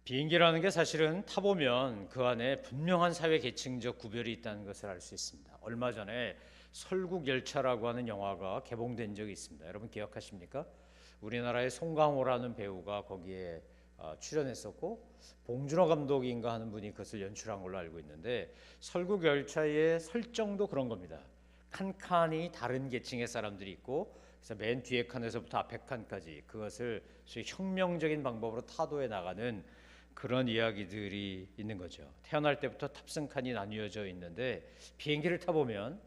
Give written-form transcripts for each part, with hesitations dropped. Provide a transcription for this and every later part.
비행기라는 게 사실은 타보면 그 안에 분명한 사회 계층적 구별이 있다는 것을 알 수 있습니다. 얼마 전에 설국열차라고 하는 영화가 개봉된 적이 있습니다. 여러분 기억하십니까? 우리나라의 송강호라는 배우가 거기에 출연했었고 봉준호 감독인가 하는 분이 그것을 연출한 걸로 알고 있는데, 설국열차의 설정도 그런 겁니다. 칸칸이 다른 계층의 사람들이 있고, 그래서 맨 뒤에 칸에서부터 앞에 칸까지 그것을 소위 혁명적인 방법으로 타도해 나가는 그런 이야기들이 있는 거죠. 태어날 때부터 탑승칸이 나뉘어져 있는데, 비행기를 타보면,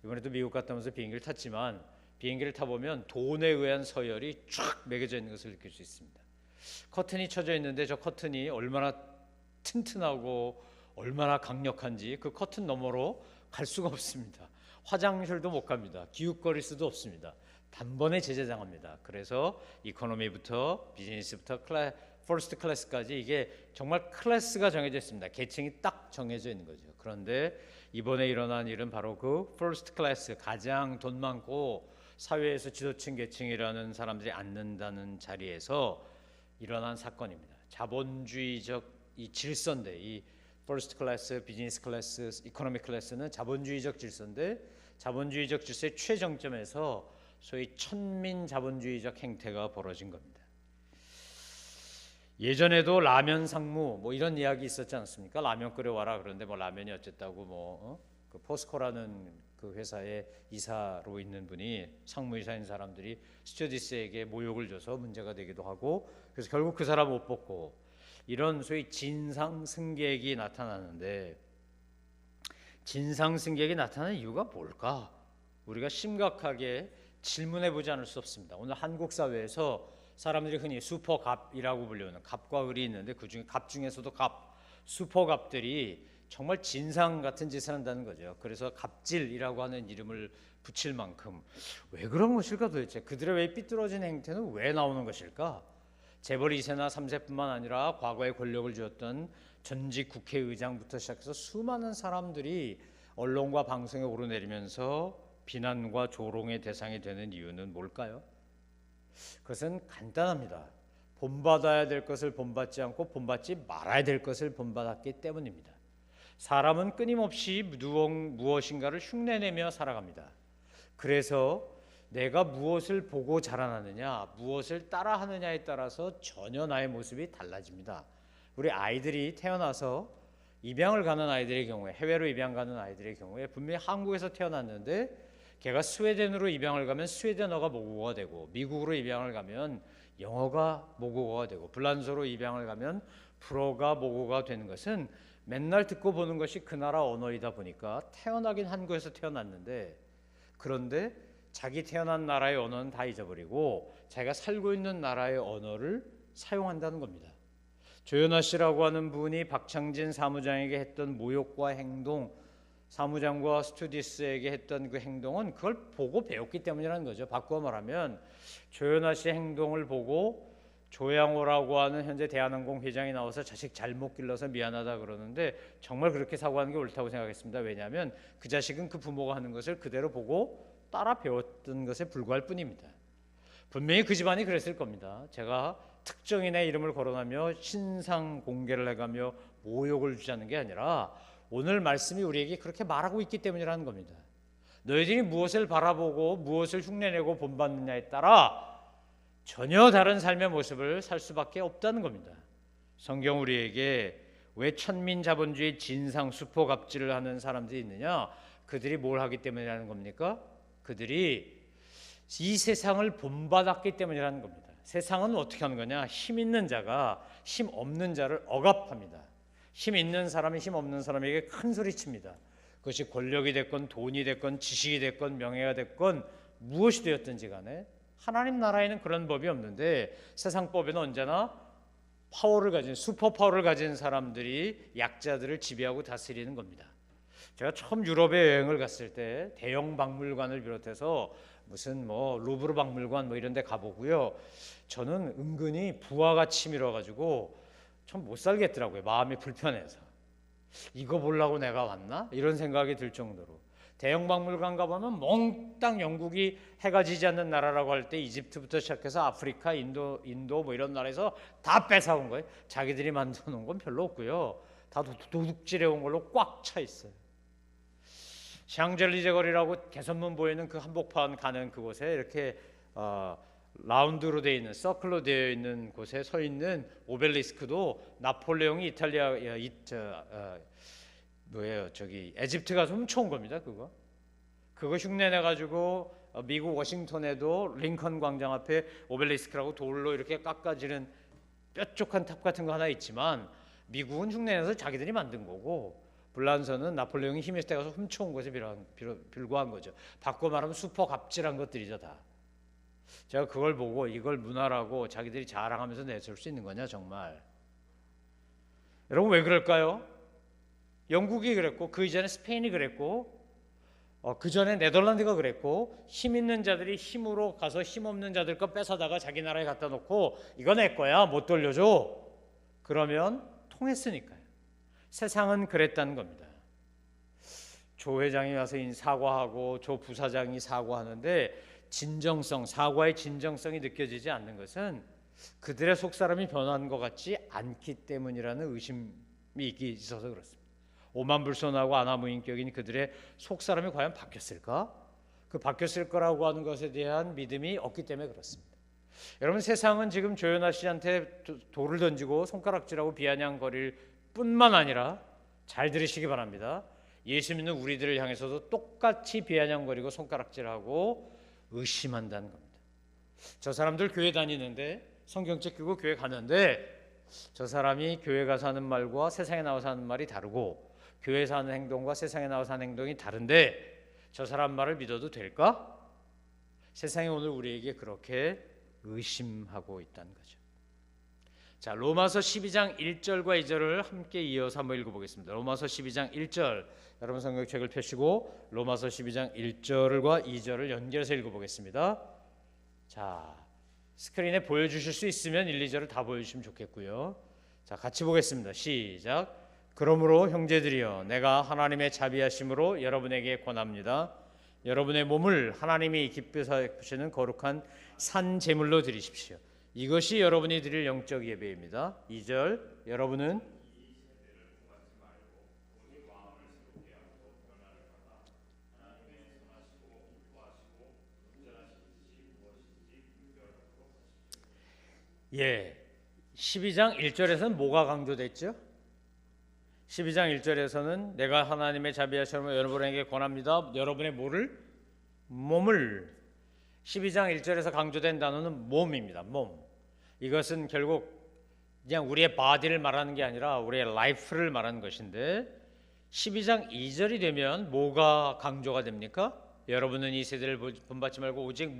이번에도 미국 갔다 오면서 비행기를 탔지만, 비행기를 타보면 돈에 의한 서열이 쫙 매겨져 있는 것을 느낄 수 있습니다. 커튼이 쳐져 있는데 저 커튼이 얼마나 튼튼하고 얼마나 강력한지 그 커튼 너머로 갈 수가 없습니다. 화장실도 못 갑니다. 기웃거릴 수도 없습니다. 단번에 제재당합니다. 그래서 이코노미부터 비즈니스부터 퍼스트 클래스까지 이게 정말 클래스가 정해져 있습니다. 계층이 딱 정해져 있는 거죠. 그런데 이번에 일어난 일은 바로 그 퍼스트 클래스, 가장 돈 많고 사회에서 지도층 계층이라는 사람들이 앉는다는 자리에서 일어난 사건입니다. 자본주의적 이 질서인데, 이 퍼스트 클래스, 비즈니스 클래스, 이코노미 클래스는 자본주의적 질서인데, 자본주의적 질서의 최정점에서 소위 천민 자본주의적 행태가 벌어진 겁니다. 예전에도 라면 상무 뭐 이런 이야기 있었지 않습니까? 라면 끓여와라. 그런데 뭐 라면이 어쨌다고 그 포스코라는 그 회사의 이사로 있는 분이, 상무이사인 사람들이 스튜어디스에게 모욕을 줘서 문제가 되기도 하고, 그래서 결국 그 사람 못 뽑고, 이런 소위 진상승객이 나타나는데, 진상승객이 나타나는 이유가 뭘까? 우리가 심각하게 질문해 보지 않을 수 없습니다. 오늘 한국 사회에서 사람들이 흔히 슈퍼갑이라고 불리는 갑과 을이 있는데, 그중에 갑 중에서도 슈퍼갑들이 정말 진상 같은 짓을 한다는 거죠. 그래서 갑질이라고 하는 이름을 붙일 만큼 왜 그런 것일까 도대체? 그들의 왜 삐뚤어진 행태는 왜 나오는 것일까? 재벌 2세나 3세뿐만 아니라 과거에 권력을 쥐었던 전직 국회의장부터 시작해서 수많은 사람들이 언론과 방송에 오르내리면서 비난과 조롱의 대상이 되는 이유는 뭘까요? 그것은 간단합니다. 본받아야 될 것을 본받지 않고 본받지 말아야 될 것을 본받았기 때문입니다. 사람은 끊임없이 무엇인가를 흉내내며 살아갑니다. 그래서 내가 무엇을 보고 자라나느냐, 무엇을 따라하느냐에 따라서 전혀 나의 모습이 달라집니다. 우리 아이들이 태어나서 입양을 가는 아이들의 경우에, 해외로 입양 가는 아이들의 경우에 분명히 한국에서 태어났는데 걔가 스웨덴으로 입양을 가면 스웨덴어가 모국어가 되고, 미국으로 입양을 가면 영어가 모국어가 되고, 불란서로 입양을 가면 불어가 모국어가 되는 것은 맨날 듣고 보는 것이 그 나라 언어이다 보니까 태어나긴 한국에서 태어났는데, 그런데 자기 태어난 나라의 언어는 다 잊어버리고 자기가 살고 있는 나라의 언어를 사용한다는 겁니다. 조현아 씨라고 하는 분이 박창진 사무장에게 했던 모욕과 행동, 사무장과 스튜디스에게 했던 그 행동은 그걸 보고 배웠기 때문이라는 거죠. 바꾸어 말하면 조현아 씨의 행동을 보고 조양호라고 하는 현재 대한항공 회장이 나와서 자식 잘못 길러서 미안하다 그러는데, 정말 그렇게 사고하는 게 옳다고 생각했습니다. 왜냐하면 그 자식은 그 부모가 하는 것을 그대로 보고 따라 배웠던 것에 불과할 뿐입니다. 분명히 그 집안이 그랬을 겁니다. 제가 특정인의 이름을 거론하며 신상 공개를 해가며 모욕을 주자는 게 아니라 오늘 말씀이 우리에게 그렇게 말하고 있기 때문이라는 겁니다. 너희들이 무엇을 바라보고 무엇을 흉내내고 본받느냐에 따라 전혀 다른 삶의 모습을 살 수밖에 없다는 겁니다. 성경 우리에게 왜 천민자본주의 진상 수포갑질을 하는 사람들이 있느냐? 그들이 뭘 하기 때문이라는 겁니까? 그들이 이 세상을 본받았기 때문이라는 겁니다. 세상은 어떻게 하는 거냐? 힘 있는 자가 힘 없는 자를 억압합니다. 힘 있는 사람이 힘 없는 사람에게 큰 소리칩니다. 그것이 권력이 됐건 돈이 됐건 지식이 됐건 명예가 됐건 무엇이 되었든지 간에 하나님 나라에는 그런 법이 없는데, 세상 법에는 언제나 파워를 가진, 슈퍼 파워를 가진 사람들이 약자들을 지배하고 다스리는 겁니다. 제가 처음 유럽에 여행을 갔을 때 대형 박물관을 비롯해서 무슨 루브르 박물관 이런 데 가보고요, 저는 은근히 부하가 치밀어 가지고 좀 못 살겠더라고요. 마음이 불편해서 이거 보려고 내가 왔나? 이런 생각이 들 정도로. 대형 박물관 가보면 몽땅 영국이 해가 지지 않는 나라라고 할 때 이집트부터 시작해서 아프리카, 인도 뭐 이런 나라에서 다 뺏어온 거예요. 자기들이 만들어 놓은 건 별로 없고요. 다 도둑질해 온 걸로 꽉 차 있어요. 샹젤리제 거리라고 개선문 보이는 그 한복판 가는 그곳에 이렇게 라운드로 되어 있는, 서클로 되어 있는 곳에 서 있는 오벨리스크도 나폴레옹이 에집트 가서 훔쳐온 겁니다. 그거 흉내내 가지고 미국 워싱턴에도 링컨 광장 앞에 오벨리스크라고 돌로 이렇게 깎아지는 뾰족한 탑 같은 거 하나 있지만, 미국은 흉내내서 자기들이 만든 거고 불란서는 나폴레옹이 힘이 있을 때 가서 훔쳐온 것에 불과한 거죠. 바꿔 말하면 슈퍼 갑질한 것들이죠 다. 제가 그걸 보고 이걸 문화라고 자기들이 자랑하면서 내세울 수 있는 거냐 정말. 여러분 왜 그럴까요? 영국이 그랬고 그 이전에 스페인이 그랬고 그 전에 네덜란드가 그랬고, 힘 있는 자들이 힘으로 가서 힘 없는 자들 거 뺏어다가 자기 나라에 갖다 놓고 이거 내 거야 못 돌려줘. 그러면 통했으니까요. 세상은 그랬다는 겁니다. 조 회장이 와서 사과하고 조 부사장이 사과하는데 사과의 진정성이 느껴지지 않는 것은 그들의 속사람이 변한 것 같지 않기 때문이라는 의심이 있어서 그렇습니다. 오만불손하고 아나무인격인 그들의 속사람이 과연 바뀌었을까? 그 바뀌었을 거라고 하는 것에 대한 믿음이 없기 때문에 그렇습니다. 여러분 세상은 지금 조연아 씨한테 돌을 던지고 손가락질하고 비아냥거릴 뿐만 아니라, 잘 들으시기 바랍니다, 예수 믿는 우리들을 향해서도 똑같이 비아냥거리고 손가락질하고 의심한다는 겁니다. 저 사람들 교회 다니는데, 성경책 끼고 교회 가는데 저 사람이 교회 가서 하는 말과 세상에 나와서 하는 말이 다르고 교회에서 하는 행동과 세상에 나와서 하는 행동이 다른데 저 사람 말을 믿어도 될까? 세상이 오늘 우리에게 그렇게 의심하고 있다는 거죠. 자, 로마서 12장 1절과 2절을 함께 이어서 한번 읽어보겠습니다. 로마서 12장 1절, 여러분 성경책을 펴시고 로마서 12장 1절과 2절을 연결해서 읽어보겠습니다. 자, 스크린에 보여주실 수 있으면 1, 2절을 다 보여주시면 좋겠고요. 자, 같이 보겠습니다. 시작. 그러므로 형제들이여, 내가 하나님의 자비하심으로 여러분에게 권합니다. 여러분의 몸을 하나님이 기쁘시는 거룩한 산 제물로 드리십시오. 이것이 여러분이 드릴 영적 예배입니다. 2절, 여러분은 예, 12장 1절에서는 뭐가 강조됐죠? 12장 1절에서는 내가 하나님의 자비하심으로 여러분에게 권합니다. 여러분의 몸을. 12장 1절에서 강조된 단어는 몸입니다. 몸. 이것은 결국 그냥 우리의 바디를 말하는 게 아니라 우리의 라이프를 말하는 것인데, 12장 2절이 되면 뭐가 강조가 됩니까? 여러분은 이 세대를 본받지 말고 오직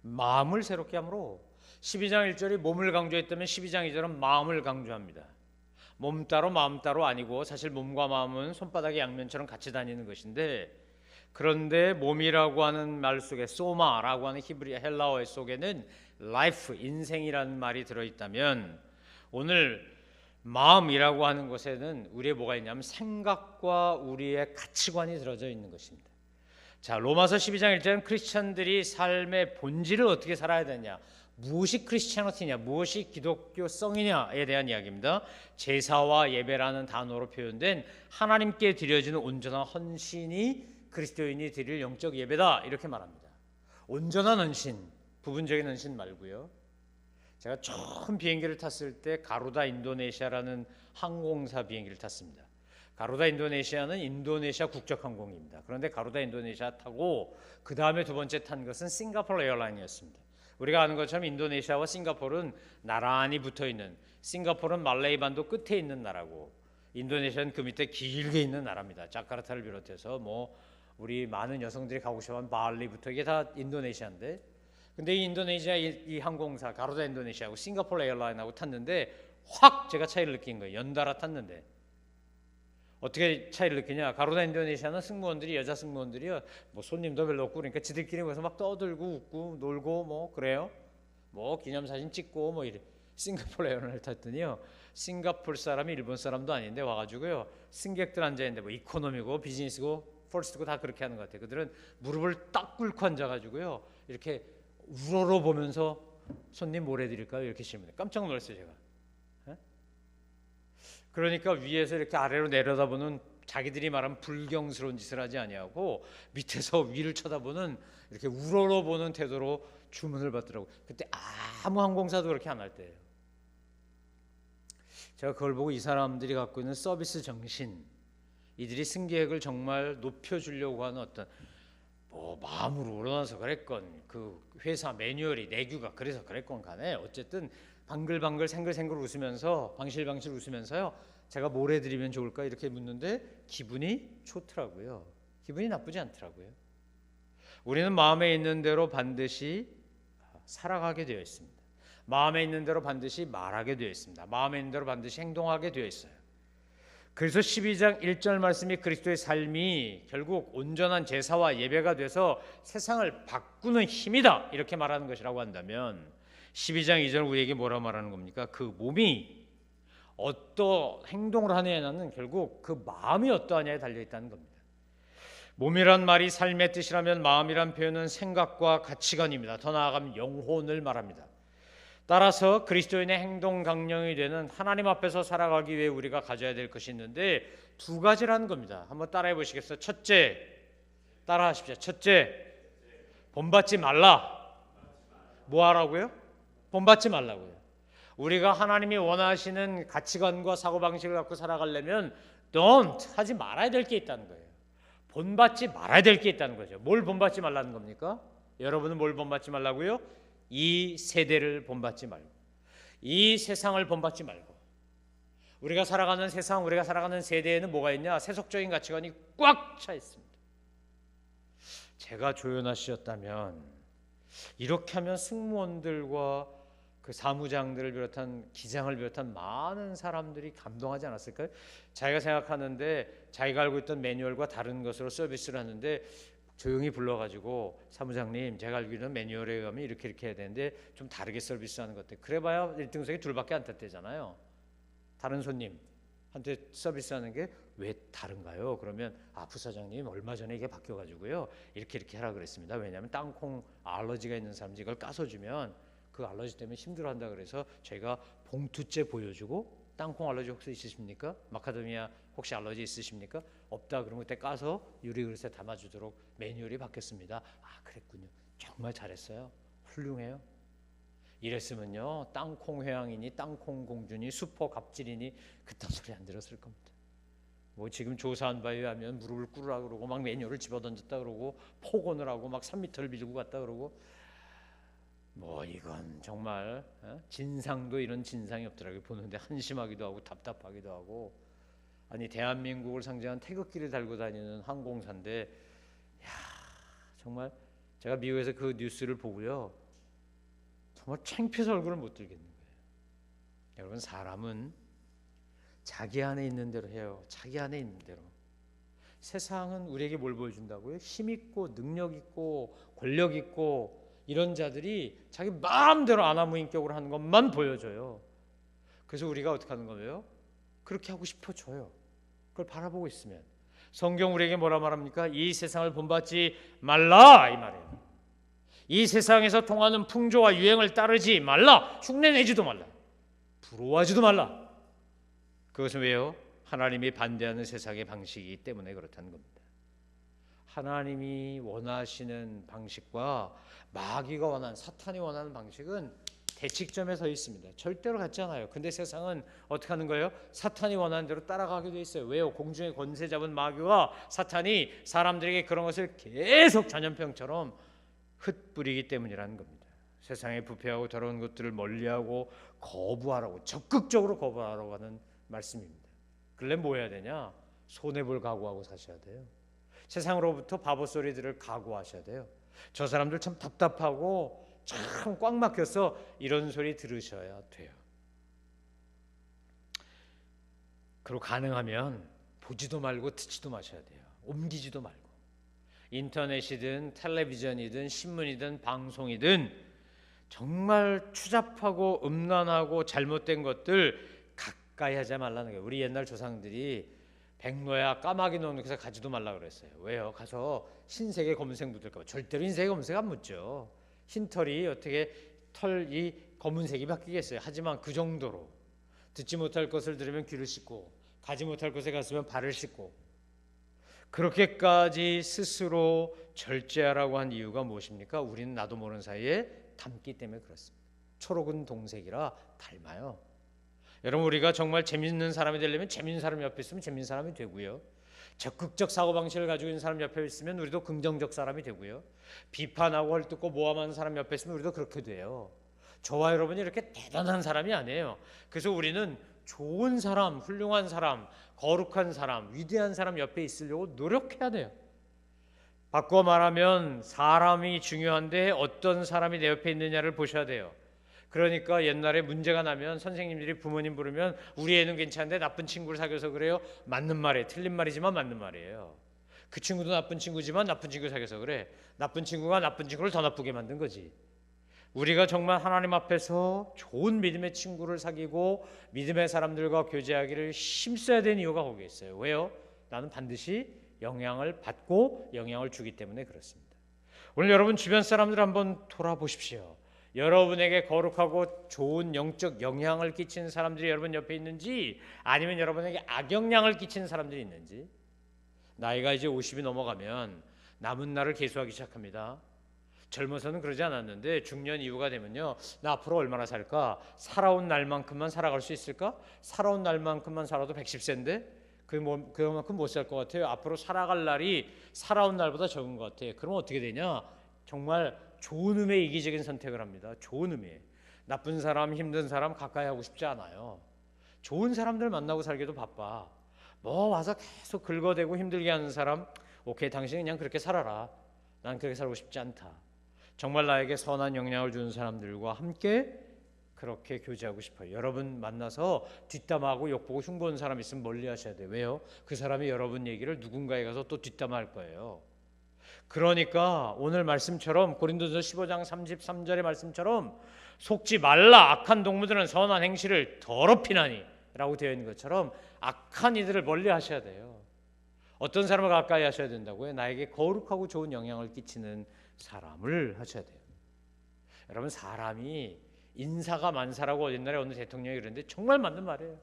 마음을 새롭게 함으로. 12장 1절이 몸을 강조했다면 12장 2절은 마음을 강조합니다. 몸 따로 마음 따로 아니고, 사실 몸과 마음은 손바닥의 양면처럼 같이 다니는 것인데, 그런데 몸이라고 하는 말 속에 소마라고 하는 헬라어 속에는 라이프, 인생이라는 말이 들어있다면, 오늘 마음이라고 하는 것에는 우리의 뭐가 있냐면 생각과 우리의 가치관이 들어져 있는 것입니다. 자, 로마서 12장 1절은 크리스찬들이 삶의 본질을 어떻게 살아야 되냐, 무엇이 크리스찬이냐, 무엇이 기독교성이냐에 대한 이야기입니다. 제사와 예배라는 단어로 표현된 하나님께 드려지는 온전한 헌신이 그리스도인이 드릴 영적 예배다, 이렇게 말합니다. 온전한 헌신, 부분적인 헌신 말고요. 제가 처음 비행기를 탔을 때 가루다 인도네시아라는 항공사 비행기를 탔습니다. 가루다 인도네시아는 인도네시아 국적항공입니다. 그런데 가루다 인도네시아 타고 그 다음에 두 번째 탄 것은 싱가포르 에어라인이었습니다. 우리가 아는 것처럼 인도네시아와 싱가포르는 나란히 붙어있는, 싱가포르는 말레이 반도 끝에 있는 나라고 인도네시아는 그 밑에 길게 있는 나라입니다. 자카르타를 비롯해서 우리 많은 여성들이 가고 싶어하는 발리부터 이게 다 인도네시아인데, 근데 이 인도네시아 이 항공사 가루다 인도네시아하고 싱가포르 에어라인하고 탔는데 확 제가 차이를 느낀 거예요. 연달아 탔는데 어떻게 차이를 느끼냐? 가루다 인도네시아는 승무원들이, 여자 승무원들이요, 손님도 별로 없고 그러니까 지들끼리 모여서 막 떠들고 웃고 놀고 그래요. 기념사진 찍고 이래. 싱가포르 에어라인을 탔더니요, 싱가포르 사람이 일본 사람도 아닌데 와가지고요, 승객들 앉아있는데 이코노미고 비즈니스고 퍼스트고 다 그렇게 하는 것 같아요. 그들은 무릎을 딱 꿇고 앉아가지고요, 이렇게 우러러 보면서 손님 뭘 해드릴까요? 이렇게 질문해. 깜짝 놀랐어요 제가. 예? 그러니까 위에서 이렇게 아래로 내려다보는, 자기들이 말하면 불경스러운 짓을 하지 아니하고 밑에서 위를 쳐다보는, 이렇게 우러러보는 태도로 주문을 받더라고요. 그때 아무 항공사도 그렇게 안 할 때예요. 제가 그걸 보고 이 사람들이 갖고 있는 서비스 정신, 이들이 승객을 정말 높여주려고 하는 어떤 마음으로 우러나서 그랬건, 그 회사 매뉴얼이 내규가 그래서 그랬건 간에 어쨌든 방글방글 생글생글 웃으면서 방실방실 웃으면서요, 제가 뭘 해드리면 좋을까 이렇게 묻는데 기분이 좋더라고요. 기분이 나쁘지 않더라고요. 우리는 마음에 있는 대로 반드시 살아가게 되어 있습니다. 마음에 있는 대로 반드시 말하게 되어 있습니다. 마음에 있는 대로 반드시 행동하게 되어 있어요. 그래서 12장 1절 말씀이 그리스도의 삶이 결국 온전한 제사와 예배가 돼서 세상을 바꾸는 힘이다 이렇게 말하는 것이라고 한다면, 12장 2절 우리에게 뭐라 말하는 겁니까? 그 몸이 어떠 행동을 하느냐는 결국 그 마음이 어떠하냐에 달려있다는 겁니다. 몸이란 말이 삶의 뜻이라면 마음이란 표현은 생각과 가치관입니다. 더 나아가면 영혼을 말합니다. 따라서 그리스도인의 행동 강령이 되는 하나님 앞에서 살아가기 위해 우리가 가져야 될 것이 있는데 두 가지라는 겁니다. 한번 따라해 보시겠어요? 첫째, 따라하십시오. 첫째, 본받지 말라. 뭐 하라고요? 본받지 말라고요. 우리가 하나님이 원하시는 가치관과 사고방식을 갖고 살아가려면 don't 하지 말아야 될 게 있다는 거예요. 본받지 말아야 될 게 있다는 거죠. 뭘 본받지 말라는 겁니까? 여러분은 뭘 본받지 말라고요? 이 세대를 본받지 말고, 이 세상을 본받지 말고. 우리가 살아가는 세상, 우리가 살아가는 세대에는 뭐가 있냐? 세속적인 가치관이 꽉 차 있습니다. 제가 조연아 씨였다면 이렇게 하면 승무원들과 그 사무장들을 비롯한 기장을 비롯한 많은 사람들이 감동하지 않았을까요? 자기가 생각하는데 자기가 알고 있던 매뉴얼과 다른 것으로 서비스를 하는데 조용히 불러가지고, 사무장님 제가 알기로는 매뉴얼에 의하면 이렇게 해야 되는데 좀 다르게 서비스하는 것 같아요. 그래봐야 1등석에 둘밖에 안 탔대잖아요. 다른 손님한테 서비스하는 게 왜 다른가요? 그러면 부사장님 얼마 전에 이게 바뀌어가지고요 이렇게 하라 그랬습니다. 왜냐하면 땅콩 알러지가 있는 사람들이 이걸 까서 주면 그 알러지 때문에 힘들어한다 그래서 저희가 봉투째 보여주고, 땅콩 알러지 혹시 있으십니까? 마카다미아 혹시 알러지 있으십니까? 없다 그러면 그때 까서 유리 그릇에 담아주도록 매뉴얼이 바뀌었습니다. 그랬군요. 정말 잘했어요. 훌륭해요. 이랬으면요 땅콩 회왕이니 땅콩 공주니 슈퍼 갑질이니 그딴 소리 안 들었을 겁니다. 뭐 지금 조사한 바에 의하면 무릎을 꿇으라고 그러고 막 매뉴얼을 집어던졌다 그러고 폭언을 하고 막 3m를 밀고 갔다 그러고, 뭐 이건 정말 진상도 이런 진상이 없더라고요. 보는데 한심하기도 하고 답답하기도 하고. 아니 대한민국을 상징한 태극기를 달고 다니는 항공사인데, 야 정말 제가 미국에서 그 뉴스를 보고요 정말 창피해서 얼굴을 못 들겠는 거예요. 여러분, 사람은 자기 안에 있는 대로 해요. 자기 안에 있는 대로. 세상은 우리에게 뭘 보여준다고요? 힘 있고 능력 있고 권력 있고 이런 자들이 자기 마음대로 아나무인격으로 하는 것만 보여줘요. 그래서 우리가 어떻게 하는 거예요? 그렇게 하고 싶어져요. 그걸 바라보고 있으면. 성경 우리에게 뭐라 말합니까? 이 세상을 본받지 말라 이 말이에요. 이 세상에서 통하는 풍조와 유행을 따르지 말라. 흉내내지도 말라. 부러워하지도 말라. 그것은 왜요? 하나님이 반대하는 세상의 방식이기 때문에 그렇다는 겁니다. 하나님이 원하시는 방식과 마귀가 원하는, 사탄이 원하는 방식은 대칙점에 서 있습니다. 절대로 같지 않아요. 근데 세상은 어떻게 하는 거예요? 사탄이 원하는 대로 따라가게 돼 있어요. 왜요? 공중의 권세 잡은 마귀와 사탄이 사람들에게 그런 것을 계속 전염병처럼 흩뿌리기 때문이라는 겁니다. 세상에 부패하고 더러운 것들을 멀리하고 거부하라고, 적극적으로 거부하라고 하는 말씀입니다. 그러려면 뭐 해야 되냐? 손해볼 각오하고 사셔야 돼요. 세상으로부터 바보 소리 들을 각오하셔야 돼요. 저 사람들 참 답답하고 참 꽉 막혀서 이런 소리 들으셔야 돼요. 그리고 가능하면 보지도 말고 듣지도 마셔야 돼요. 옮기지도 말고. 인터넷이든 텔레비전이든 신문이든 방송이든 정말 추잡하고 음란하고 잘못된 것들 가까이 하지 말라는 거예요. 우리 옛날 조상들이 백로야 까마귀 노는에서 가지도 말라 그랬어요. 왜요? 가서 흰색에 검은색 묻을까 봐. 절대로 흰색에 검은색 안 묻죠. 흰털이 어떻게 털이 검은색이 바뀌겠어요. 하지만 그 정도로 듣지 못할 것을 들으면 귀를 씻고 가지 못할 곳에 갔으면 발을 씻고 그렇게까지 스스로 절제하라고 한 이유가 무엇입니까? 우리는 나도 모르는 사이에 닮기 때문에 그렇습니다. 초록은 동색이라 닮아요. 여러분, 우리가 정말 재밌는 사람이 되려면 재밌는 사람 옆에 있으면 재밌는 사람이 되고요. 적극적 사고방식을 가지고 있는 사람 옆에 있으면 우리도 긍정적 사람이 되고요. 비판하고 헐뜯고 모함하는 사람 옆에 있으면 우리도 그렇게 돼요. 저와 여러분이 이렇게 대단한 사람이 아니에요. 그래서 우리는 좋은 사람, 훌륭한 사람, 거룩한 사람, 위대한 사람 옆에 있으려고 노력해야 돼요. 바꿔 말하면 사람이 중요한데 어떤 사람이 내 옆에 있느냐를 보셔야 돼요. 그러니까 옛날에 문제가 나면 선생님들이 부모님 부르면 우리 애는 괜찮은데 나쁜 친구를 사귀어서 그래요. 맞는 말이에요. 틀린 말이지만 맞는 말이에요. 그 친구도 나쁜 친구지만 나쁜 친구를 사귀어서 그래. 나쁜 친구가 나쁜 친구를 더 나쁘게 만든 거지. 우리가 정말 하나님 앞에서 좋은 믿음의 친구를 사귀고 믿음의 사람들과 교제하기를 힘써야 되는 이유가 거기에 있어요. 왜요? 나는 반드시 영향을 받고 영향을 주기 때문에 그렇습니다. 오늘 여러분 주변 사람들 한번 돌아보십시오. 여러분에게 거룩하고 좋은 영적 영향을 끼치는 사람들이 여러분 옆에 있는지 아니면 여러분에게 악영향을 끼치는 사람들이 있는지. 나이가 이제 50이 넘어가면 남은 날을 계수하기 시작합니다. 젊어서는 그러지 않았는데 중년 이후가 되면요, 나 앞으로 얼마나 살까? 살아온 날만큼만 살아갈 수 있을까? 살아온 날만큼만 살아도 110세인데 그만큼 못 살 것 같아요. 앞으로 살아갈 날이 살아온 날보다 적은 것 같아요. 그럼 어떻게 되냐? 정말 좋은 의미의 이기적인 선택을 합니다. 좋은 의미. 나쁜 사람, 힘든 사람 가까이 하고 싶지 않아요. 좋은 사람들 만나고 살기도 바빠. 뭐 와서 계속 긁어대고 힘들게 하는 사람, 오케이, 당신은 그냥 그렇게 살아라. 난 그렇게 살고 싶지 않다. 정말 나에게 선한 영향을 주는 사람들과 함께 그렇게 교제하고 싶어요. 여러분 만나서 뒷담화하고 욕보고 흉보는 사람 있으면 멀리 하셔야 돼요. 왜요? 그 사람이 여러분 얘기를 누군가에 가서 또 뒷담화할 거예요. 그러니까 오늘 말씀처럼 고린도서 15장 33절의 말씀처럼 속지 말라. 악한 동무들은 선한 행실을 더럽히나니 라고 되어 있는 것처럼 악한 이들을 멀리 하셔야 돼요. 어떤 사람을 가까이 하셔야 된다고요? 나에게 거룩하고 좋은 영향을 끼치는 사람을 하셔야 돼요. 여러분, 사람이 인사가 만사라고 옛날에 어느 대통령이 그랬는데 정말 맞는 말이에요.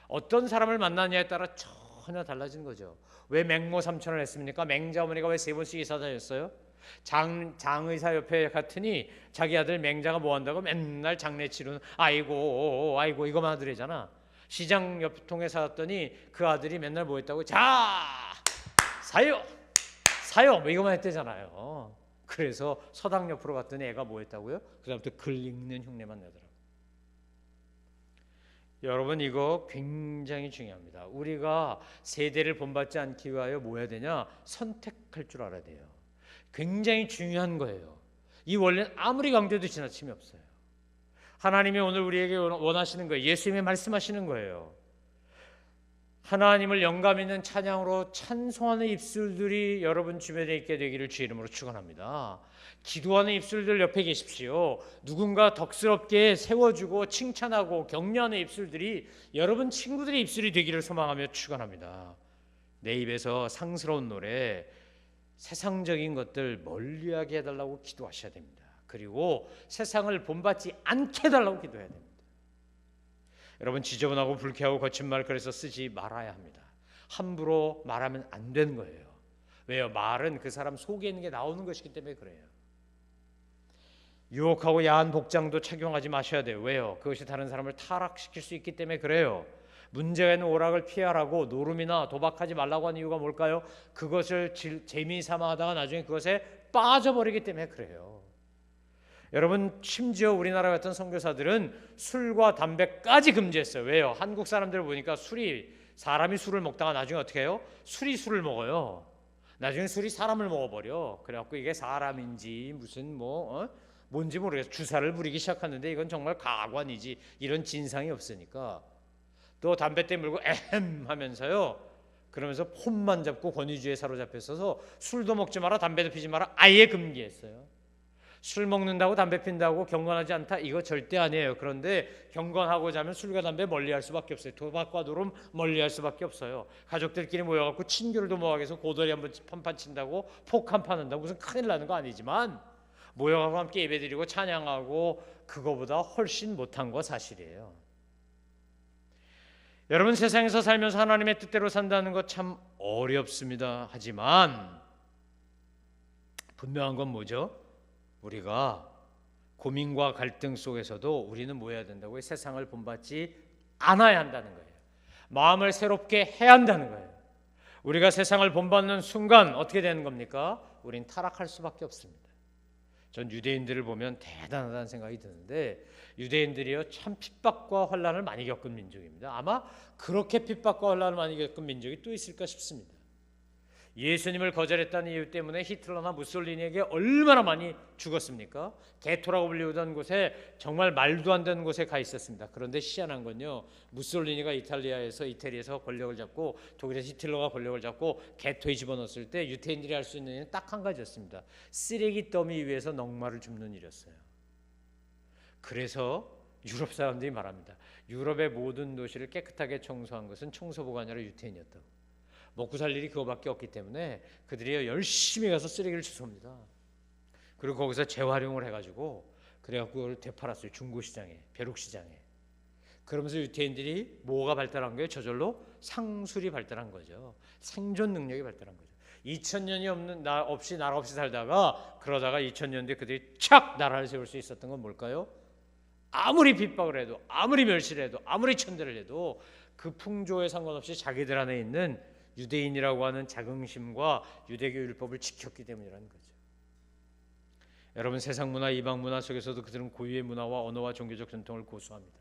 어떤 사람을 만나냐에 따라 전혀 달라진 거죠. 왜 맹모 3천을 했습니까? 맹자 어머니가 왜 3번씩 이사 다녔어요? 장의사 옆에 갔더니 자기 아들 맹자가 뭐 한다고 맨날 장례 치르는 아이고 이거만 하더래잖아. 시장 옆통에 살았더니 그 아들이 맨날 뭐 했다고? 자 사요 뭐 이거만 했대잖아요. 그래서 서당 옆으로 갔더니 애가 뭐 했다고요? 그다음부터 글 읽는 흉내만 내더라고요. 여러분, 이거 굉장히 중요합니다. 우리가 세대를 본받지 않기 위하여 뭐 해야 되냐? 선택할 줄 알아야 돼요. 굉장히 중요한 거예요. 이 원리는 아무리 강조해도 지나침이 없어요. 하나님이 오늘 우리에게 원하시는 거예요. 예수님이 말씀하시는 거예요. 하나님을 영감 있는 찬양으로 찬송하는 입술들이 여러분 주변에 있게 되기를 주의 이름으로 축원합니다. 기도하는 입술들 옆에 계십시오. 누군가 덕스럽게 세워주고 칭찬하고 격려하는 입술들이 여러분 친구들의 입술이 되기를 소망하며 축원합니다. 내 입에서 상스러운 노래, 세상적인 것들 멀리하게 해달라고 기도하셔야 됩니다. 그리고 세상을 본받지 않게 해달라고 기도해야 됩니다. 여러분, 지저분하고 불쾌하고 거친 말 그래서 쓰지 말아야 합니다. 함부로 말하면 안 되는 거예요. 왜요? 말은 그 사람 속에 있는 게 나오는 것이기 때문에 그래요. 유혹하고 야한 복장도 착용하지 마셔야 돼요. 왜요? 그것이 다른 사람을 타락시킬 수 있기 때문에 그래요. 문제가 있는 오락을 피하라고 노름이나 도박하지 말라고 하는 이유가 뭘까요? 그것을 재미삼아 하다가 나중에 그것에 빠져버리기 때문에 그래요. 여러분, 심지어 우리나라 같은 선교사들은 술과 담배까지 금지했어요. 왜요? 한국 사람들 보니까 사람이 술을 먹다가 나중에 어떻게 해요? 술이 술을 먹어요. 나중에 술이 사람을 먹어버려. 그래갖고 이게 사람인지 무슨 뭔지 모르겠어요. 주사를 부리기 시작하는데 이건 정말 가관이지 이런 진상이 없으니까. 또 담배 때 물고 에헴 하면서요. 그러면서 폰만 잡고 권위주의에 사로잡혀 있어서 술도 먹지 마라, 담배도 피지 마라 아예 금기했어요. 술 먹는다고 담배 핀다고 경건하지 않다? 이거 절대 아니에요. 그런데 경건하고자 하면 술과 담배 멀리할 수밖에 없어요. 도박과 노름 멀리할 수밖에 없어요. 가족들끼리 모여갖고 친교를 도모하기 위해서 고돌이 한판 친다고 폭 한 판 한다고 무슨 큰일 나는 거 아니지만 모여갖고 함께 예배드리고 찬양하고 그거보다 훨씬 못한 거 사실이에요. 여러분, 세상에서 살면서 하나님의 뜻대로 산다는 거 참 어렵습니다. 하지만 분명한 건 뭐죠? 우리가 고민과 갈등 속에서도 우리는 뭐 해야 된다고요? 세상을 본받지 않아야 한다는 거예요. 마음을 새롭게 해야 한다는 거예요. 우리가 세상을 본받는 순간 어떻게 되는 겁니까? 우린 타락할 수밖에 없습니다. 전 유대인들을 보면 대단하다는 생각이 드는데 유대인들이요 참 핍박과 환난을 많이 겪은 민족입니다. 아마 그렇게 핍박과 환난을 많이 겪은 민족이 또 있을까 싶습니다. 예수님을 거절했다는 이유 때문에 히틀러나 무솔리니에게 얼마나 많이 죽었습니까? 게토라고 불리우던 곳에 정말 말도 안 되는 곳에 가 있었습니다. 그런데 희한한 건요, 무솔리니가 이태리에서 권력을 잡고 독일에서 히틀러가 권력을 잡고 게토에 집어넣었을 때 유태인들이 할 수 있는 일은 딱 한 가지였습니다. 쓰레기 더미 위에서 넉마를 줍는 일이었어요. 그래서 유럽 사람들이 말합니다. 유럽의 모든 도시를 깨끗하게 청소한 것은 청소부가 아니라 유태인이었다고. 먹고 살 일이 그거밖에 없기 때문에 그들이 열심히 가서 쓰레기를 주워옵니다. 그리고 거기서 재활용을 해가지고 그래갖고 그걸 되팔았어요. 중고시장에, 벼룩시장에. 그러면서 유태인들이 뭐가 발달한 거예요? 저절로 상술이 발달한 거죠. 생존 능력이 발달한 거죠. 2000년이 없이 나라 없이 살다가 그러다가 2000년대 그들이 착 나라를 세울 수 있었던 건 뭘까요? 아무리 핍박을 해도 아무리 멸시를 해도 아무리 천대를 해도 그 풍조에 상관없이 자기들 안에 있는 유대인이라고 하는 자긍심과 유대교 율법을 지켰기 때문이라는 거죠. 여러분, 세상 문화, 이방 문화 속에서도 그들은 고유의 문화와 언어와 종교적 전통을 고수합니다.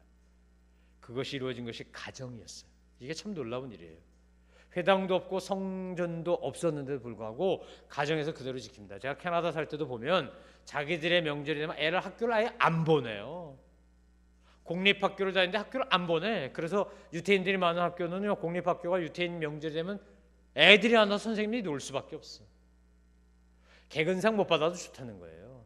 그것이 이루어진 것이 가정이었어요. 이게 참 놀라운 일이에요. 회당도 없고 성전도 없었는데도 불구하고 가정에서 그대로 지킵니다. 제가 캐나다 살 때도 보면 자기들의 명절이 되면 애를 학교를 아예 안 보내요. 공립학교를 다니는데 학교를 안 보내. 그래서 유태인들이 많은 학교는요, 공립학교가 유태인 명절이 되면 애들이 안 와서 선생님이 놀 수밖에 없어. 개근상 못 받아도 좋다는 거예요.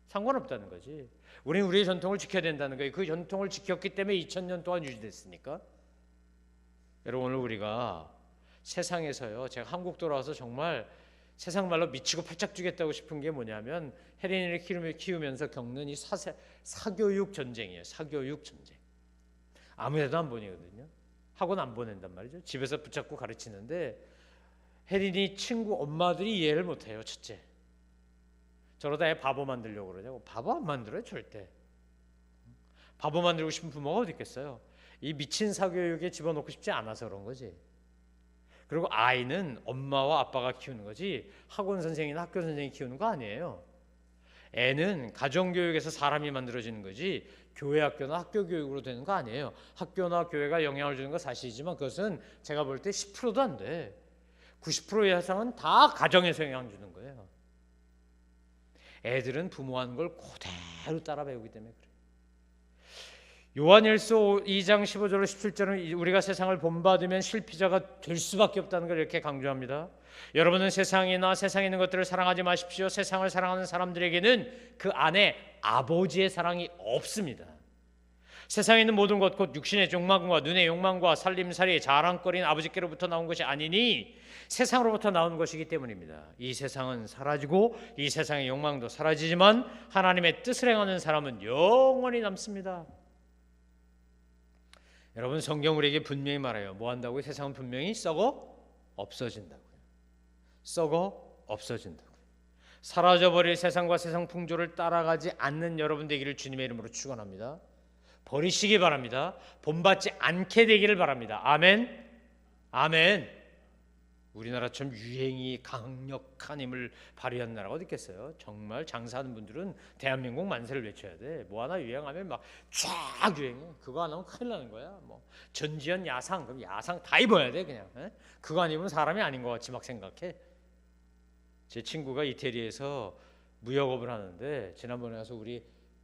상관없다는 거지. 우리는 우리의 전통을 지켜야 된다는 거예요. 그 전통을 지켰기 때문에 2000년 동안 유지됐으니까. 여러분, 오늘 우리가 세상에서요, 제가 한국 돌아와서 정말 세상 말로 미치고 팔짝 뛰겠다고 싶은 게 뭐냐면 혜린이를 키우면서 겪는 이 사교육 전쟁이에요. 사교육 전쟁. 아무데도 안 보내거든요. 학원 안 보낸단 말이죠. 집에서 붙잡고 가르치는데 혜린이 친구 엄마들이 이해를 못해요. 첫째, 저러다 애 바보 만들려고 그러냐고. 바보 안 만들어요, 절대. 바보 만들고 싶은 부모가 어디 있겠어요. 이 미친 사교육에 집어넣고 싶지 않아서 그런 거지. 그리고 아이는 엄마와 아빠가 키우는 거지 학원 선생이나 학교 선생이 키우는 거 아니에요. 애는 가정교육에서 사람이 만들어지는 거지 교회 학교나 학교 교육으로 되는 거 아니에요. 학교나 교회가 영향을 주는 거 사실이지만 그것은 제가 볼 때 10%도 안 돼. 90% 이상은 다 가정에서 영향 주는 거예요. 애들은 부모 하는 걸 그대로 따라 배우기 때문에 그래요. 요한일서 2장 15절로 17절은 우리가 세상을 본받으면 실피자가 될 수밖에 없다는 걸 이렇게 강조합니다. 여러분은 세상이나 세상에 있는 것들을 사랑하지 마십시오. 세상을 사랑하는 사람들에게는 그 안에 아버지의 사랑이 없습니다. 세상에 있는 모든 것 곧 육신의 욕망과 눈의 욕망과 살림살이 자랑거리는 아버지께로부터 나온 것이 아니니 세상으로부터 나온 것이기 때문입니다. 이 세상은 사라지고 이 세상의 욕망도 사라지지만 하나님의 뜻을 행하는 사람은 영원히 남습니다. 여러분, 성경 우리에게 분명히 말해요. 뭐 한다고요? 세상은 분명히 썩어 없어진다고요. 썩어 없어진다고요. 사라져버릴 세상과 세상 풍조를 따라가지 않는 여러분 되기를 주님의 이름으로 축원합니다. 버리시기 바랍니다. 본받지 않게 되기를 바랍니다. 아멘. 아멘. 우리나라처럼 유행이 강력한 힘을 발휘한 나라가 어디 있겠어요? 정말 장사하는 분들은 대한민국 만세를 외쳐야 돼. 뭐 하나 유행하면 막 쫙 유행해. 그거 안 하면 큰일 나는 거야. 뭐 전지현 야상, 그럼 야상 다 입어야 돼 그냥. 에? 그거 안 입으면 사람이 아닌 것 같이 막 생각해. 제 친구가 이태리에서 무역업을 하는데 지난번에 가서 우리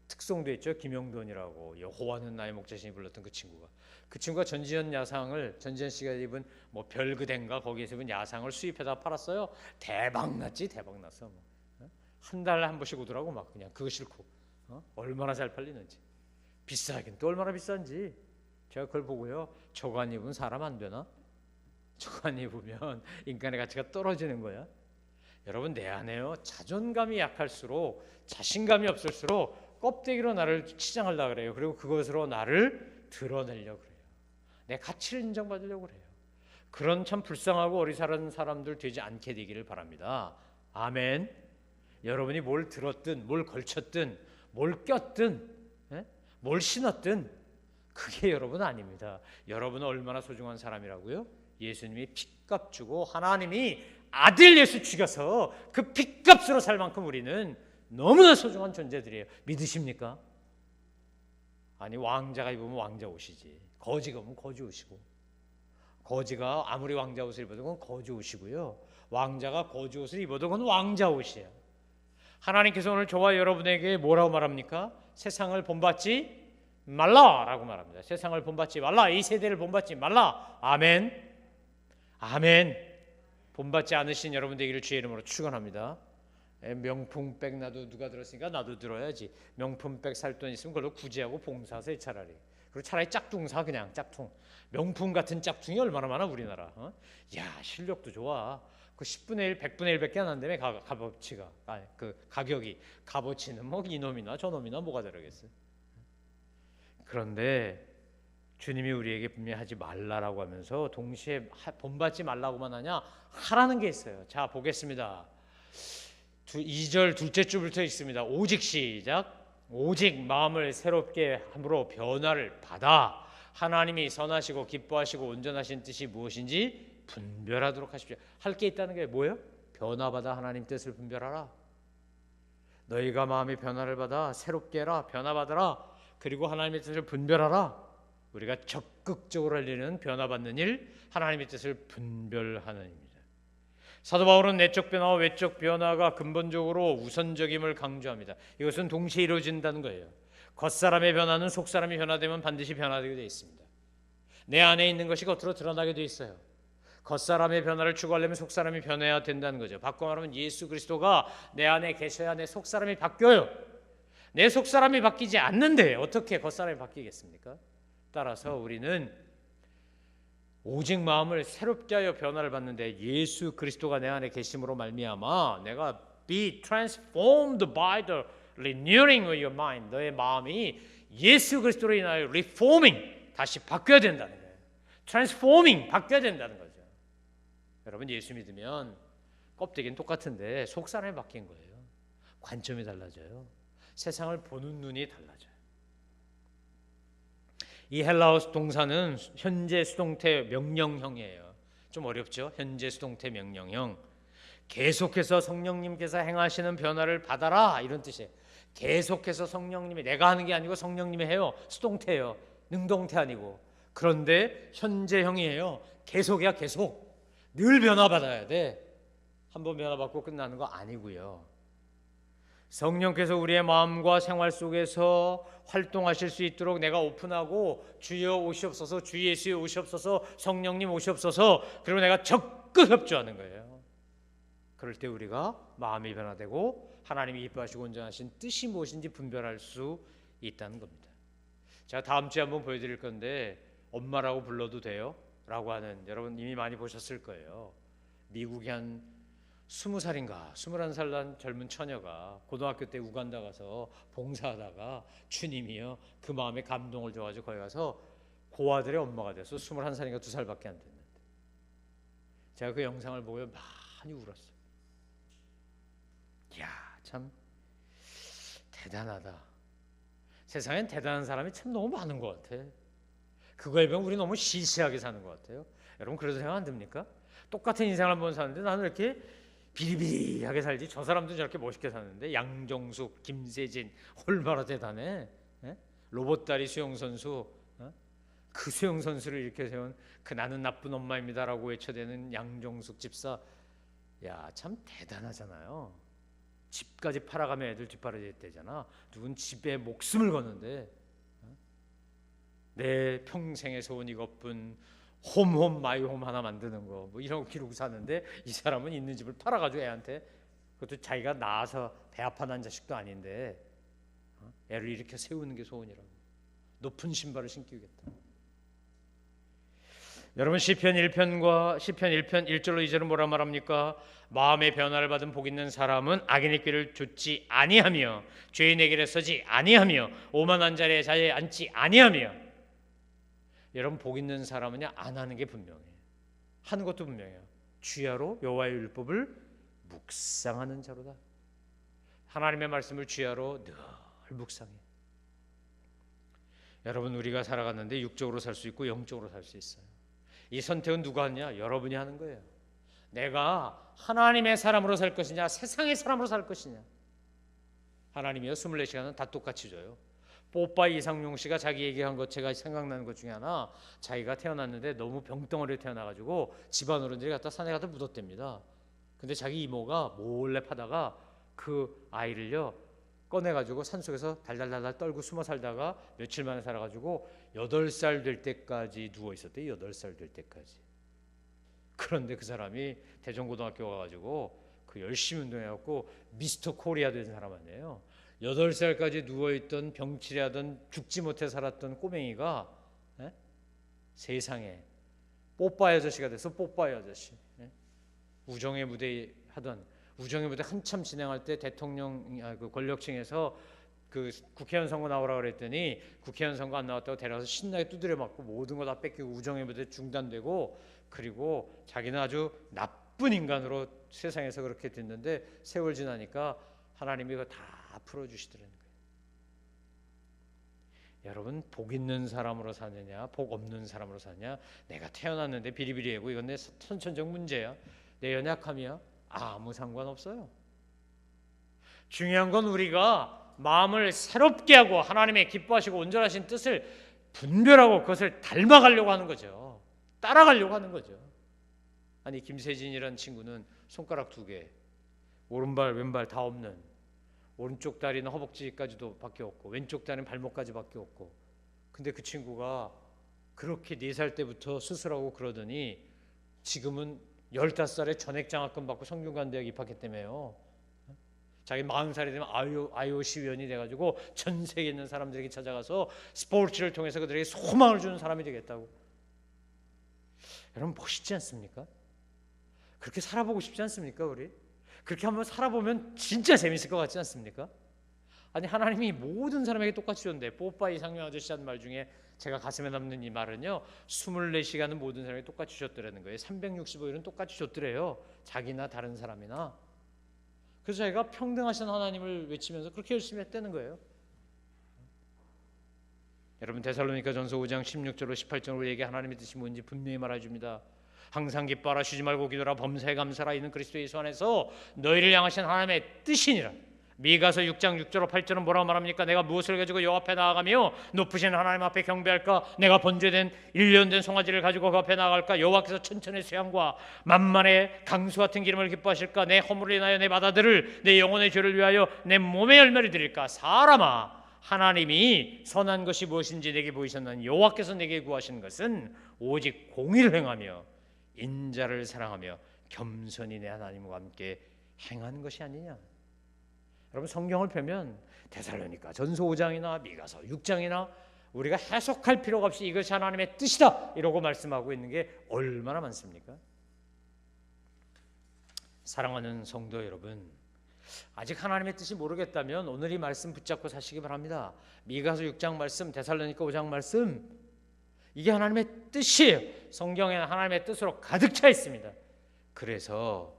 특송도 있죠. 김용돈이라고 여호와는 나의 목자신이 불렀던 그 친구가 전지현 야상을 전지현 씨가 입은 뭐 별그댄가 거기에서 입은 야상을 수입해다 팔았어요. 대박 났지, 대박 났어. 뭐. 한 달에 한 번씩 오더라고. 막 그냥 그거 싫고. 얼마나 잘 팔리는지. 비싸긴 또 얼마나 비싼지. 제가 그걸 보고요, 저거 안 입으면 사람 안 되나? 저거 안 입으면 인간의 가치가 떨어지는 거야. 여러분, 내 안에요, 자존감이 약할수록, 자신감이 없을수록 껍데기로 나를 치장하려고 그래요. 그리고 그것으로 나를 드러내려고 그래요. 내 가치를 인정받으려고 그래요. 그런 참 불쌍하고 어리석은 사람들 되지 않게 되기를 바랍니다. 아멘. 여러분이 뭘 들었든 뭘 걸쳤든 뭘 꼈든 뭘 신었든 그게 여러분 아닙니다. 여러분은 얼마나 소중한 사람이라고요? 예수님이 핏값 주고 하나님이 아들 예수 죽여서 그 핏값으로 살 만큼 우리는 너무나 소중한 존재들이에요. 믿으십니까? 아니, 왕자가 입으면 왕자 옷이지, 거지가 입으면 거지 옷이고, 거지가 아무리 왕자 옷을 입어도 그건 거지 옷이고요, 왕자가 거지 옷을 입어도 그건 왕자 옷이에요. 하나님께서 오늘 저와 여러분에게 뭐라고 말합니까? 세상을 본받지 말라라고 말합니다. 세상을 본받지 말라. 이 세대를 본받지 말라. 아멘. 아멘. 본받지 않으신 여러분 되기를 주의 이름으로 축원합니다. 명품백 나도 누가 들었으니까 나도 들어야지. 명품백 살 돈 있으면 그걸로 구제하고 봉사하세요 차라리. 그리고 차라리 짝퉁 사. 그냥 짝퉁. 명품 같은 짝퉁이 얼마나 많아 우리나라. 야, 실력도 좋아. 그 10분의 1, 100분의 1밖에 안 한다며 값어치가. 그 가격이. 값어치는 뭐 이놈이나 저놈이나 뭐가 다르겠어. 그런데 주님이 우리에게 분명히 하지 말라라고 하면서 동시에 본받지 말라고만 하냐? 하라는 게 있어요. 자, 보겠습니다. 2절 둘째 줄부터 있습니다. 오직 시작. 오직 마음을 새롭게 함으로 변화를 받아 하나님이 선하시고 기뻐하시고 온전하신 뜻이 무엇인지 분별하도록 하십시오. 할 게 있다는 게 뭐예요? 변화받아 하나님 뜻을 분별하라. 너희가 마음의 변화를 받아 새롭게 해라. 변화받아라. 그리고 하나님의 뜻을 분별하라. 우리가 적극적으로 할 일은 변화받는 일, 하나님의 뜻을 분별하는 일입니다. 사도 바울은 내적 변화와 외적 변화가 근본적으로 우선적임을 강조합니다. 이것은 동시에 이루어진다는 거예요. 겉사람의 변화는 속사람이 변화되면 반드시 변화되게 되어 있습니다. 내 안에 있는 것이 겉으로 드러나게 되어 있어요. 겉사람의 변화를 추구하려면 속사람이 변해야 된다는 거죠. 바꿔 말하면 예수 그리스도가 내 안에 계셔야 내 속사람이 바뀌어요. 내 속사람이 바뀌지 않는데 어떻게 겉사람이 바뀌겠습니까? 따라서 우리는 오직 마음을 새롭게 하여 변화를 받는데 예수 그리스도가 내 안에 계심으로 말미암아 내가 be transformed by the renewing of your mind. 너의 마음이 예수 그리스도로 인하여 reforming, 다시 바뀌어야 된다는 거예요. transforming, 바뀌어야 된다는 거죠. 여러분, 예수 믿으면 껍데기는 똑같은데 속 사람이 바뀐 거예요. 관점이 달라져요. 세상을 보는 눈이 달라져요. 이 헬라어 동사는 현재 수동태 명령형이에요. 좀 어렵죠? 현재 수동태 명령형. 계속해서 성령님께서 행하시는 변화를 받아라, 이런 뜻이에요. 계속해서 성령님이, 내가 하는 게 아니고 성령님이 해요. 수동태예요. 능동태 아니고. 그런데 현재형이에요. 계속이야, 계속. 늘 변화받아야 돼. 한번 변화받고 끝나는 거 아니고요. 성령께서 우리의 마음과 생활 속에서 활동하실 수 있도록 내가 오픈하고 주여 오시옵소서, 주 예수의 오시옵소서, 성령님 오시옵소서, 그리고 내가 적극 협조하는 거예요. 그럴 때 우리가 마음이 변화되고 하나님이 기뻐하시고 온전하신 뜻이 무엇인지 분별할 수 있다는 겁니다. 제가 다음 주에 한번 보여드릴 건데 엄마라고 불러도 돼요? 라고 하는, 여러분 이미 많이 보셨을 거예요. 미국의 한 20살인가 21살 난 젊은 처녀가 고등학교 때 우간다 가서 봉사하다가 주님이요 그 마음에 감동을 줘가지고 거기 가서 고아들의 엄마가 돼서 21살인가 2살밖에 안 됐는데 제가 그 영상을 보고 많이 울었어요. 이야, 참 대단하다. 세상엔 대단한 사람이 참 너무 많은 것 같아. 그거에 비하면 우리 너무 시시하게 사는 것 같아요. 여러분 그래도 생각 안 듭니까? 똑같은 인생을 한번 사는데 나는 이렇게 비리비리하게 살지 저 사람도 저렇게 멋있게 사는데, 양정숙, 김세진 얼마나 대단해. 로봇다리 수영선수, 그 수영선수를 이렇게 세운 그 나는 나쁜 엄마입니다라고 외쳐대는 양정숙 집사, 야, 참 대단하잖아요. 집까지 팔아가면 애들 뒷바라지했대잖아. 누군 집에 목숨을 거는데 내 평생에서 온 이것뿐 홈 마이 홈 하나 만드는 거 뭐 이런 거 기르고 사는데 이 사람은 있는 집을 팔아가지고 애한테 그것도 자기가 낳아서 배 아파 난 자식도 아닌데 애를 이렇게 세우는 게 소원이라고. 높은 신발을 신기겠다. 여러분 시편 1편과 시편 1편 1절로 2절은 뭐라 말합니까? 마음의 변화를 받은 복 있는 사람은 악인의 길을 좇지 아니하며 죄인의 길에 서지 아니하며 오만한 자리에 자리에 앉지 아니하며. 여러분 복 있는 사람은요 안 하는 게 분명해요. 하는 것도 분명해요. 주야로 여호와의 율법을 묵상하는 자로다. 하나님의 말씀을 주야로 늘 묵상해. 여러분 우리가 살아갔는데 육적으로 살 수 있고 영적으로 살 수 있어요. 이 선택은 누가 하냐? 여러분이 하는 거예요. 내가 하나님의 사람으로 살 것이냐 세상의 사람으로 살 것이냐. 하나님이요 24시간은 다 똑같이 줘요. 뽀빠이 이상용 씨가 자기 얘기한 것 제가 생각나는 것 중에 하나, 자기가 태어났는데 너무 병덩어리로 태어나가지고 집안 어른들이 갖다 산에 갖다 묻었답니다. 근데 자기 이모가 몰래 파다가 그 아이를요 꺼내가지고 산속에서 달달달달 떨고 숨어 살다가 며칠 만에 살아가지고 8살 될 때까지 누워 있었대요. 8살 될 때까지. 그런데 그 사람이 대전고등학교 가가지고 그 열심히 운동해갖고 미스터 코리아 된 사람 아니에요. 8살까지 누워있던 병치레하던 죽지 못해 살았던 꼬맹이가 세상에 뽀빠이 아저씨가 돼서 뽀빠이 아저씨. 우정의 무대 하던, 우정의 무대 한참 진행할 때 대통령 그 권력층에서 그 국회의원 선거 나오라 그랬더니 국회의원 선거 안 나왔다고 데려가서 신나게 두드려 맞고 모든 거 다 뺏기고 우정의 무대 중단되고, 그리고 자기는 아주 나쁜 인간으로 세상에서 그렇게 됐는데 세월 지나니까 하나님이 그거 다 풀어주시더라는 거예요. 여러분 복 있는 사람으로 사느냐 복 없는 사람으로 사느냐, 내가 태어났는데 비리비리하고 이건 내 선천적 문제야, 내 연약함이야, 아무 상관없어요. 중요한 건 우리가 마음을 새롭게 하고 하나님의 기뻐하시고 온전하신 뜻을 분별하고 그것을 닮아가려고 하는 거죠. 따라가려고 하는 거죠. 아니 김세진이라는 친구는 손가락 2개, 오른발 왼발 다 없는, 오른쪽 다리는 허벅지까지도 밖에 없고 왼쪽 다리는 발목까지 밖에 없고, 근데 그 친구가 그렇게 4살 때부터 수술하고 그러더니 지금은 15살에 전액장학금 받고 성균관대학 입학했다며요. 자기 40살이 되면 IOC 위원이 돼가지고 전 세계에 있는 사람들에게 찾아가서 스포츠를 통해서 그들에게 소망을 주는 사람이 되겠다고. 여러분 멋있지 않습니까? 그렇게 살아보고 싶지 않습니까? 우리 그렇게 한번 살아보면 진짜 재밌을 것 같지 않습니까? 아니 하나님이 모든 사람에게 똑같이 줬는데, 뽀빠이 이상용 아저씨 한 말 중에 제가 가슴에 남는 이 말은요 24시간은 모든 사람에게 똑같이 줬더라는 거예요. 365일은 똑같이 줬더래요. 자기나 다른 사람이나. 그래서 자기가 평등하신 하나님을 외치면서 그렇게 열심히 했다는 거예요. 여러분 데살로니가 전서 5장 16절로 18절로 우리에게 하나님의 뜻이 뭔지 분명히 말해줍니다. 항상 기뻐하라, 쉬지 말고 기도하라, 범사에 감사하라, 이는 그리스도 예수 안에서 너희를 향하신 하나님의 뜻이니라. 미가서 6장 6절로 8절은 뭐라고 말합니까? 내가 무엇을 가지고 여호와 앞에 나아가며 높으신 하나님 앞에 경배할까? 내가 번제된 1년 된 송아지를 가지고 그 앞에 나아갈까? 여호와께서 천천의 수양과 만만의 강수 같은 기름을 기뻐하실까? 내 허물을 인하여 내 바다들을, 내 영혼의 죄를 위하여 내 몸의 열매를 드릴까? 사람아, 하나님이 선한 것이 무엇인지 내게 보이셨나니 여호와께서 내게 구하신 것은 오직 공의를 행하며 인자를 사랑하며 겸손히 내 하나님과 함께 행하는 것이 아니냐. 여러분 성경을 펴면 데살로니가 전서 5장이나 미가서 6장이나 우리가 해석할 필요가 없이 이것이 하나님의 뜻이다 이러고 말씀하고 있는 게 얼마나 많습니까? 사랑하는 성도 여러분, 아직 하나님의 뜻이 모르겠다면 오늘 이 말씀 붙잡고 사시기 바랍니다. 미가서 6장 말씀, 데살로니가 5장 말씀, 이게 하나님의 뜻이에요. 성경에는 하나님의 뜻으로 가득 차 있습니다. 그래서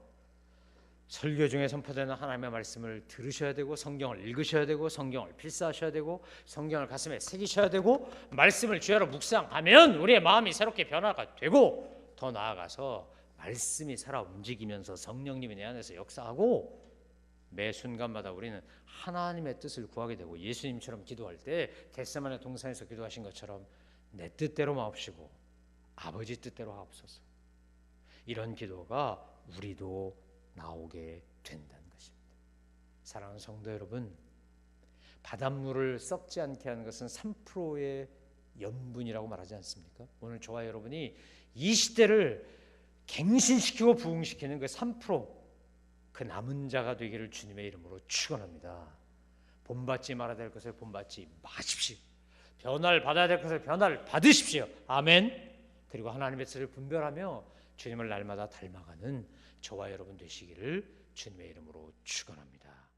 설교 중에 선포되는 하나님의 말씀을 들으셔야 되고, 성경을 읽으셔야 되고, 성경을 필사하셔야 되고, 성경을 가슴에 새기셔야 되고, 말씀을 주야로 묵상하면 우리의 마음이 새롭게 변화가 되고, 더 나아가서 말씀이 살아 움직이면서 성령님이 내 안에서 역사하고, 매 순간마다 우리는 하나님의 뜻을 구하게 되고, 예수님처럼 기도할 때 겟세마네 동산에서 기도하신 것처럼 내 뜻대로 마옵시고 아버지 뜻대로 하옵소서, 이런 기도가 우리도 나오게 된다는 것입니다. 사랑하는 성도 여러분, 바닷물을 썩지 않게 하는 것은 3%의 염분이라고 말하지 않습니까? 오늘 저와 여러분이 이 시대를 갱신시키고 부흥시키는 그 3%, 그 남은 자가 되기를 주님의 이름으로 축원합니다. 본받지 말아야 될 것을 본받지 마십시오. 변화를 받아야 될 것을 변화를 받으십시오. 아멘. 그리고 하나님의 뜻을 분별하며 주님을 날마다 닮아가는 저와 여러분 되시기를 주님의 이름으로 축원합니다.